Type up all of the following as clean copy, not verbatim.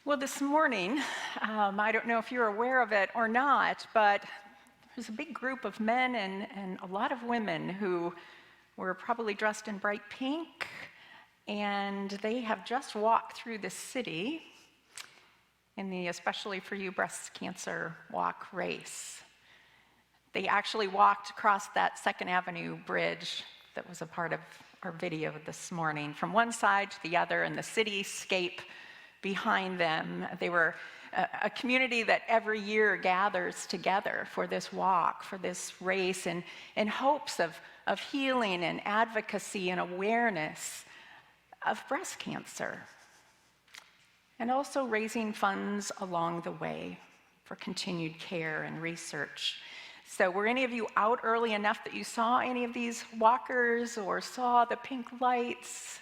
Well, this morning, I don't know if you're aware of it or not, but there's a big group of men and a lot of women who were probably dressed in bright pink, and they have just walked through the city in the Especially for You Breast Cancer Walk race. They actually walked across that 2nd Avenue bridge that was a part of our video this morning, from one side to the other, and the cityscape behind them. They were a community that every year gathers together for this walk, for this race, in hopes of healing and advocacy and awareness of breast cancer, and also raising funds along the way for continued care and research. So were any of you out early enough that you saw any of these walkers or saw the pink lights?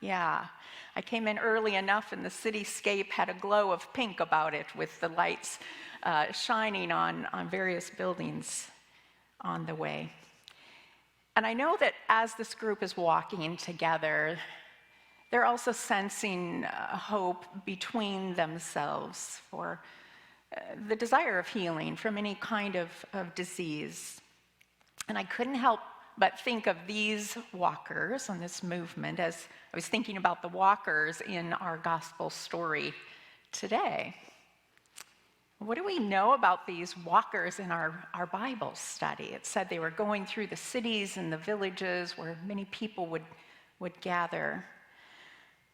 Yeah. I came in early enough and the cityscape had a glow of pink about it, with the lights shining on various buildings on the way. And I know that as this group is walking together, they're also sensing hope between themselves for the desire of healing from any kind of disease. And I couldn't help but think of these walkers and this movement as I was thinking about the walkers in our gospel story today. What do we know about these walkers in our Bible study? It said they were going through the cities and the villages where many people would gather.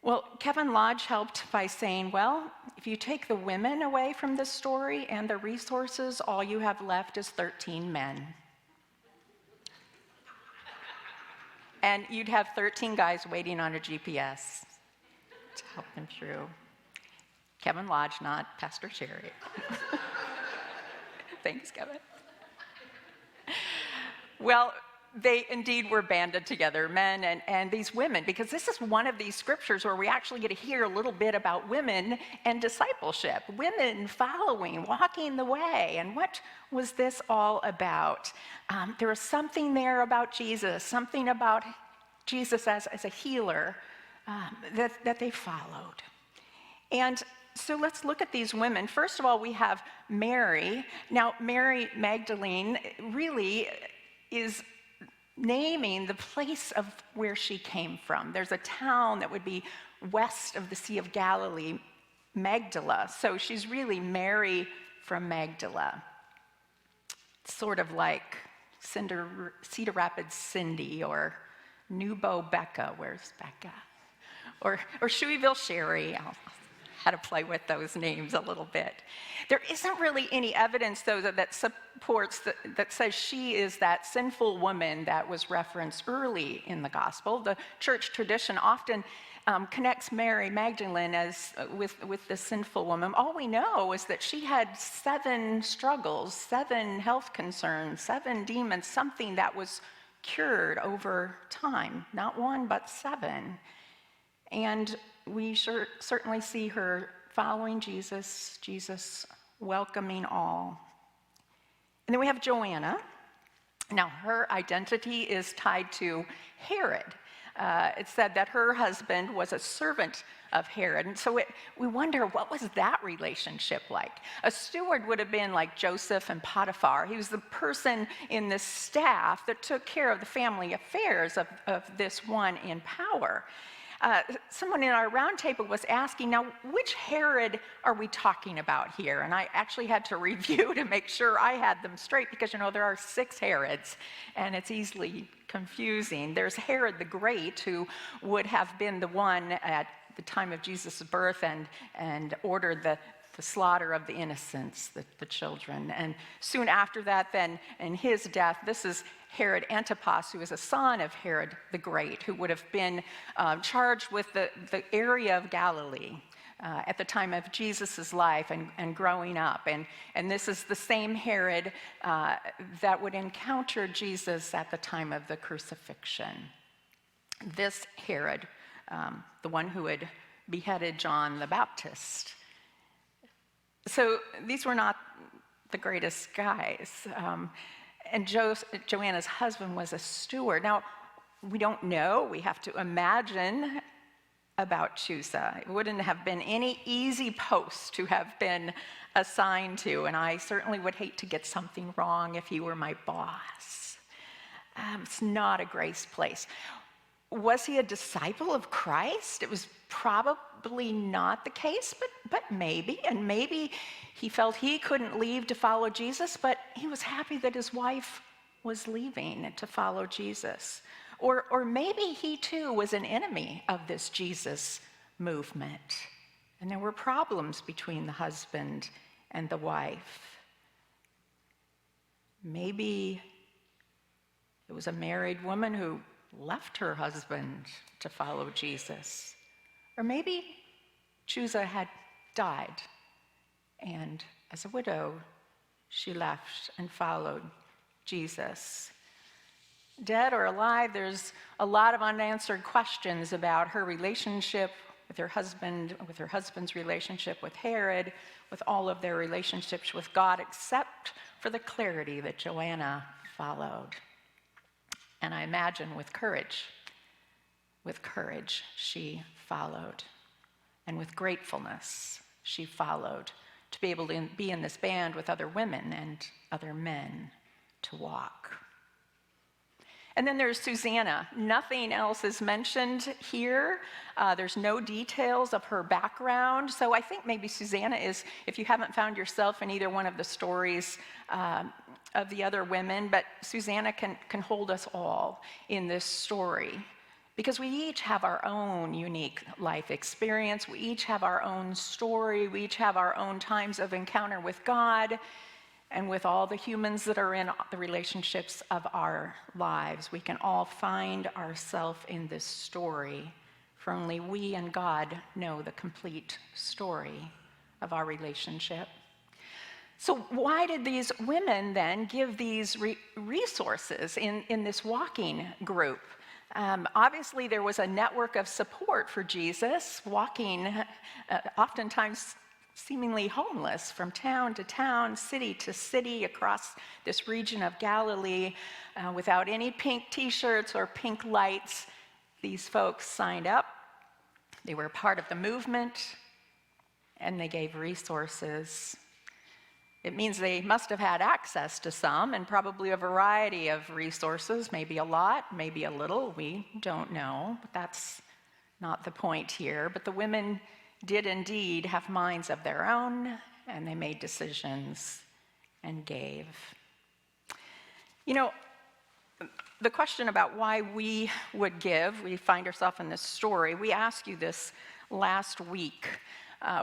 Well, Kevin Lodge helped by saying, well, if you take the women away from this story and the resources, all you have left is 13 men. And you'd have 13 guys waiting on a GPS to help them through. Kevin Lodge, not Pastor Sherrie. Thanks, Kevin. Well, they indeed were banded together, men and these women, because this is one of these scriptures where we actually get to hear a little bit about women and discipleship, women following, walking the way. And what was this all about? There was something there about Jesus, something about Jesus as a healer that they followed. And so let's look at these women. First of all, we have Mary. Now, Mary Magdalene really is naming the place of where she came from. There's a town that would be west of the Sea of Galilee, Magdala. So she's really Mary from Magdala. Sort of like Cedar Rapids Cindy, or Nubo Becca. Where's Becca? Or Shueyville Sherrie. I had to play with those names a little bit. There isn't really any evidence, though, that supports, that says she is that sinful woman that was referenced early in the gospel. The church tradition often connects Mary Magdalene with the sinful woman. All we know is that she had 7 struggles, 7 health concerns, 7 demons, something that was cured over time. Not 1, but 7. And we certainly see her following Jesus welcoming all. And then we have Joanna. Now, her identity is tied to Herod. It said that her husband was a servant of Herod. And so we wonder, what was that relationship like? A steward would have been like Joseph and Potiphar. He was the person in the staff that took care of the family affairs of this one in power. Someone in our roundtable was asking, now, which Herod are we talking about here? And I actually had to review to make sure I had them straight, because, there are 6 Herods, and it's easily confusing. There's Herod the Great, who would have been the one at the time of Jesus' birth and ordered the slaughter of the innocents, the children. And soon after that, then, in his death, this is Herod Antipas, who is a son of Herod the Great, who would have been charged with the area of Galilee at the time of Jesus' life and growing up. And this is the same Herod that would encounter Jesus at the time of the crucifixion. This Herod, the one who had beheaded John the Baptist. So these were not the greatest guys. And Joanna's husband was a steward. Now, we don't know. We have to imagine about Chusa. It wouldn't have been any easy post to have been assigned to, and I certainly would hate to get something wrong if he were my boss. It's not a grace place. Was he a disciple of Christ? It was probably not the case, but maybe. And maybe he felt he couldn't leave to follow Jesus, but he was happy that his wife was leaving to follow Jesus. Or maybe he too was an enemy of this Jesus movement. And there were problems between the husband and the wife. Maybe it was a married woman who left her husband to follow Jesus. Or maybe Chusa had died, and as a widow, she left and followed Jesus. Dead or alive, there's a lot of unanswered questions about her relationship with her husband, with her husband's relationship with Herod, with all of their relationships with God, except for the clarity that Joanna followed. And I imagine with courage she followed. And with gratefulness she followed to be able to be in this band with other women and other men to walk. And then there's Susanna. Nothing else is mentioned here. There's no details of her background. So I think maybe Susanna is, if you haven't found yourself in either one of the stories of the other women, but Susanna can hold us all in this story. Because we each have our own unique life experience. We each have our own story. We each have our own times of encounter with God and with all the humans that are in the relationships of our lives. We can all find ourselves in this story, for only we and God know the complete story of our relationship. So why did these women then give these resources in this walking group? Obviously, there was a network of support for Jesus, walking oftentimes seemingly homeless from town to town, city to city, across this region of Galilee, without any pink t-shirts or pink lights. These folks signed up. They were part of the movement, and they gave resources. It means they must have had access to some, and probably a variety of resources, maybe a lot, maybe a little, we don't know, but that's not the point here. But the women did indeed have minds of their own, and they made decisions and gave. You know, the question about why we would give, we find ourselves in this story, we asked you this last week.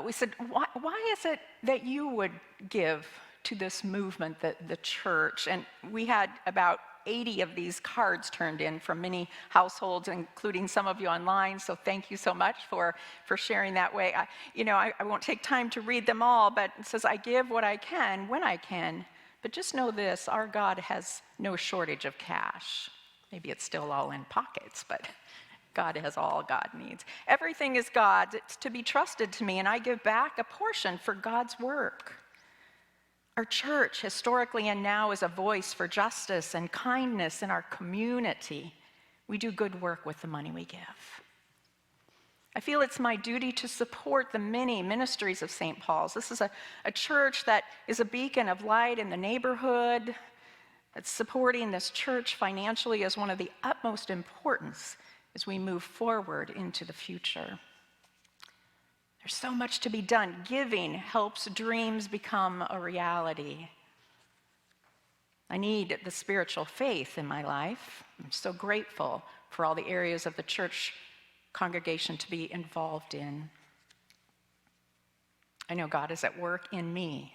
We said, why is it that you would give to this movement, the church? And we had about 80 of these cards turned in from many households, including some of you online, so thank you so much for sharing that way. I won't take time to read them all, but it says, I give what I can, when I can, but just know this, our God has no shortage of cash. Maybe it's still all in pockets, but God has all God needs. Everything is God's. It's to be trusted to me, and I give back a portion for God's work. Our church, historically and now, is a voice for justice and kindness in our community. We do good work with the money we give. I feel it's my duty to support the many ministries of St. Paul's. This is a church that is a beacon of light in the neighborhood. It's supporting this church financially is one of the utmost importance as we move forward into the future. There's so much to be done. Giving helps dreams become a reality. I need the spiritual faith in my life. I'm so grateful for all the areas of the church congregation to be involved in. I know God is at work in me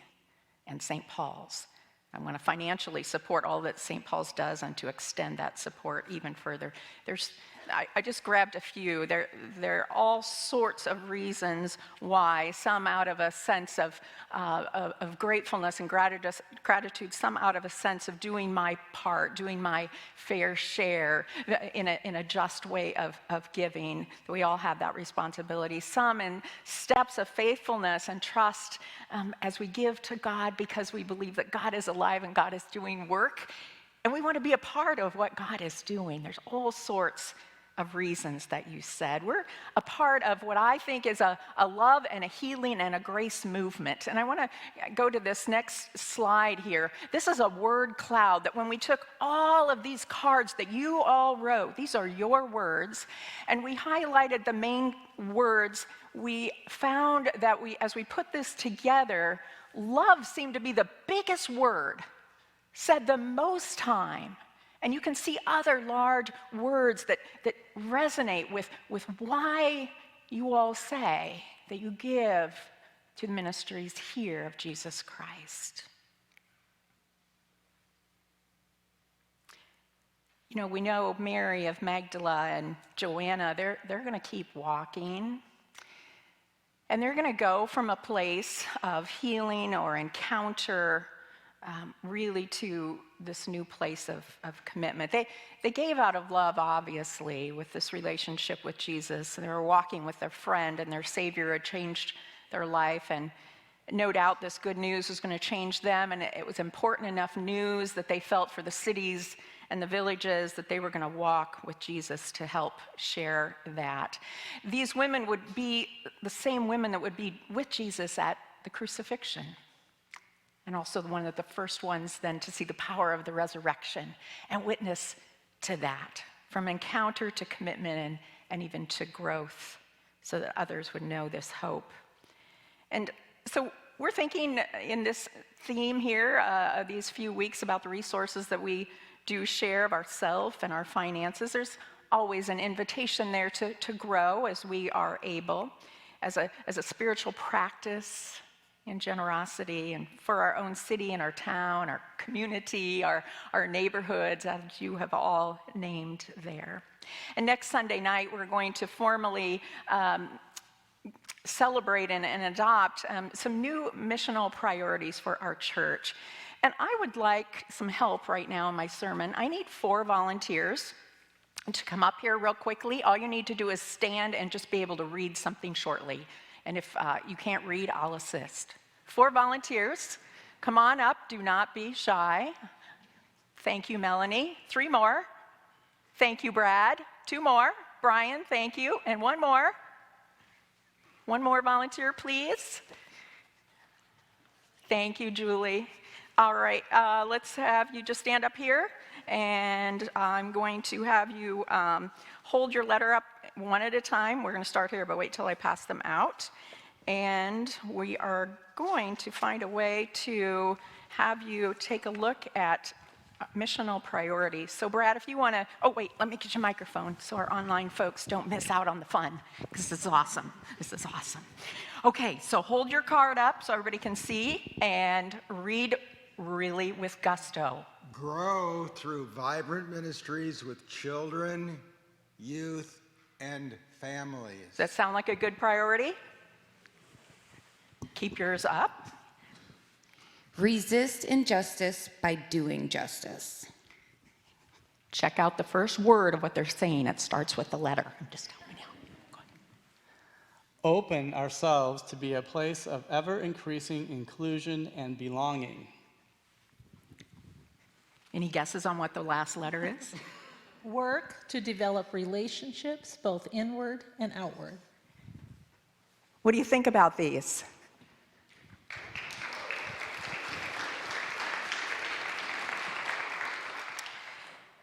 and St. Paul's. I want to financially support all that St. Paul's does and to extend that support even further. I just grabbed a few. There are all sorts of reasons why, some out of a sense of gratefulness and gratitude, some out of a sense of doing my part, doing my fair share in a just way of giving. We all have that responsibility. Some in steps of faithfulness and trust as we give to God because we believe that God is alive and God is doing work. And we want to be a part of what God is doing. There's all sorts of reasons that you said. We're a part of what I think is a love and a healing and a grace movement. And I want to go to this next slide here. This is a word cloud that when we took all of these cards that you all wrote, these are your words, and we highlighted the main words, we found that as we put this together, love seemed to be the biggest word, said the most time. And you can see other large words that resonate with why you all say that you give to the ministries here of Jesus Christ. You know, we know Mary of Magdala and Joanna, they're going to keep walking. And they're going to go from a place of healing or encounter really to this new place of commitment. They gave out of love, obviously, with this relationship with Jesus. They were walking with their friend, and their Savior had changed their life. And no doubt this good news was going to change them, and it was important enough news that they felt for the cities and the villages that they were going to walk with Jesus to help share that. These women would be the same women that would be with Jesus at the crucifixion. And also one of the first ones then to see the power of the resurrection and witness to that, from encounter to commitment and even to growth, so that others would know this hope. And so we're thinking in this theme here, these few weeks, about the resources that we do share of ourselves and our finances. There's always an invitation there to grow as we are able, as a spiritual practice in generosity, and for our own city and our town, our community, our neighborhoods, as you have all named there. And next Sunday night, we're going to formally celebrate and adopt some new missional priorities for our church. And I would like some help right now in my sermon. I need 4 volunteers to come up here real quickly. All you need to do is stand and just be able to read something shortly. And if you can't read, I'll assist. 4 volunteers, come on up, do not be shy. Thank you, Melanie. 3 more. Thank you, Brad. 2 more. Brian, thank you. And 1 more. 1 more volunteer, please. Thank you, Julie. All right, let's have you just stand up here, and I'm going to have you hold your letter up one at a time. We're going to start here, but wait till I pass them out. And we are going to find a way to have you take a look at missional priorities. So Brad, if you want to, oh wait, let me get your microphone so our online folks don't miss out on the fun, because this is awesome. This is awesome. Okay, so hold your card up so everybody can see, and read really with gusto. Grow through vibrant ministries with children, youth, and families. Does that sound like a good priority? Keep yours up. Resist injustice by doing justice. Check out the first word of what they're saying. It starts with the letter. I'm just telling you. Go ahead. Open ourselves to be a place of ever-increasing inclusion and belonging. Any guesses on what the last letter is? Work to develop relationships, both inward and outward. What do you think about these?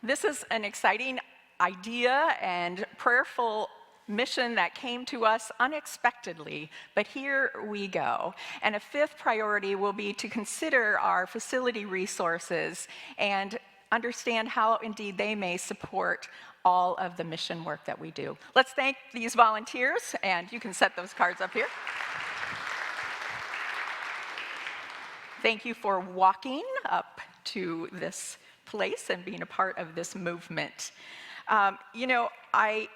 This is an exciting idea and prayerful mission that came to us unexpectedly, but here we go. And a 5th priority will be to consider our facility resources and understand how indeed they may support all of the mission work that we do. Let's thank these volunteers, and you can set those cards up here. Thank you for walking up to this place and being a part of this movement. I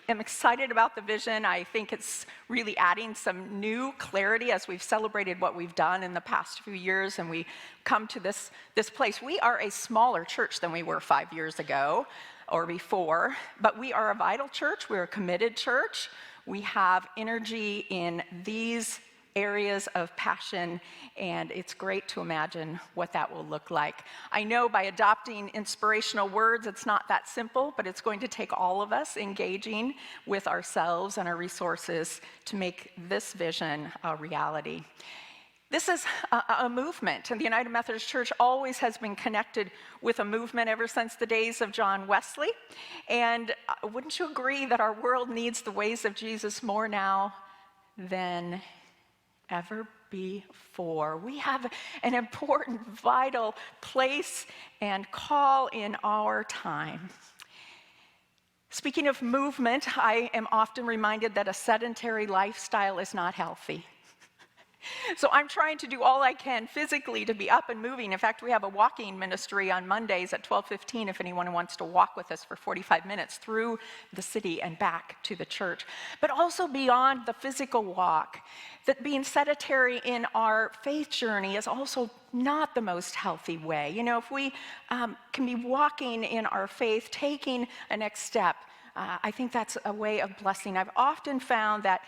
am excited about the vision. I think it's really adding some new clarity as we've celebrated what we've done in the past few years, and we come to this place. We are a smaller church than we were 5 years ago or before, but we are a vital church. We're a committed church. We have energy in these areas of passion, and it's great to imagine what that will look like. I know by adopting inspirational words, it's not that simple, but it's going to take all of us engaging with ourselves and our resources to make this vision a reality. This is a movement, and the United Methodist Church always has been connected with a movement ever since the days of John Wesley. And wouldn't you agree that our world needs the ways of Jesus more now than ever before? We have an important, vital place and call in our time. Speaking of movement, I am often reminded that a sedentary lifestyle is not healthy. So I'm trying to do all I can physically to be up and moving. In fact, we have a walking ministry on Mondays at 12:15 if anyone wants to walk with us for 45 minutes through the city and back to the church. But also beyond the physical walk, that being sedentary in our faith journey is also not the most healthy way. You know, if we can be walking in our faith, taking a next step, I think that's a way of blessing. I've often found that,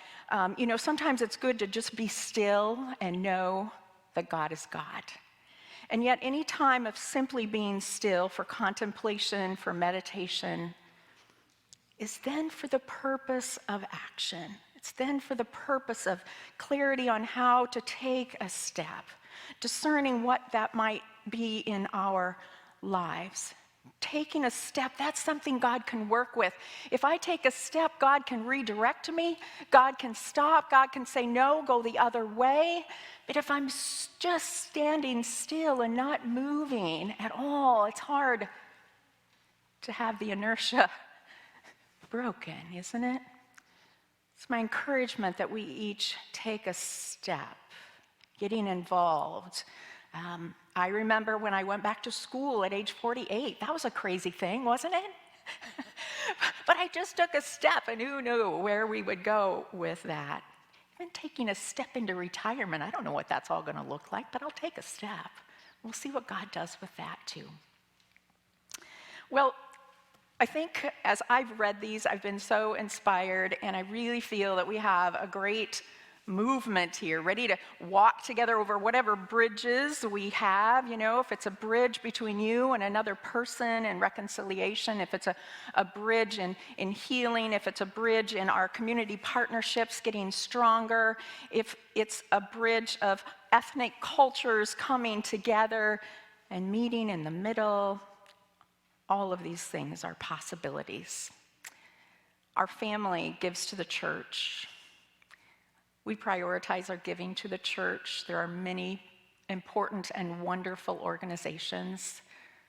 sometimes it's good to just be still and know that God is God. And yet, any time of simply being still for contemplation, for meditation, is then for the purpose of action. It's then for the purpose of clarity on how to take a step, discerning what that might be in our lives. Taking a step, that's something God can work with. If I take a step, God can redirect me. God can stop. God can say, no, go the other way. But if I'm just standing still and not moving at all, it's hard to have the inertia broken, isn't it? It's my encouragement that we each take a step, getting involved. I remember when I went back to school at age 48. That was a crazy thing, wasn't it? But I just took a step, and who knew where we would go with that. Even taking a step into retirement, I don't know what that's all going to look like, but I'll take a step. We'll see what God does with that too. Well, I think as I've read these, I've been so inspired, and I really feel that we have a great movement here, ready to walk together over whatever bridges we have. You know, if it's a bridge between you and another person in reconciliation, if it's a bridge in healing, if it's a bridge in our community partnerships getting stronger, if it's a bridge of ethnic cultures coming together and meeting in the middle, all of these things are possibilities. Our family gives to the church. We prioritize our giving to the church. There are many important and wonderful organizations.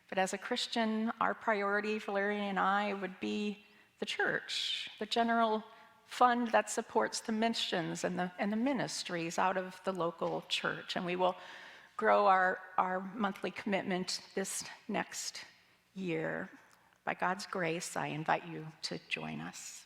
But as a Christian, our priority for Larry and I would be the church, the general fund that supports the missions and the ministries out of the local church. And we will grow our monthly commitment this next year. By God's grace, I invite you to join us.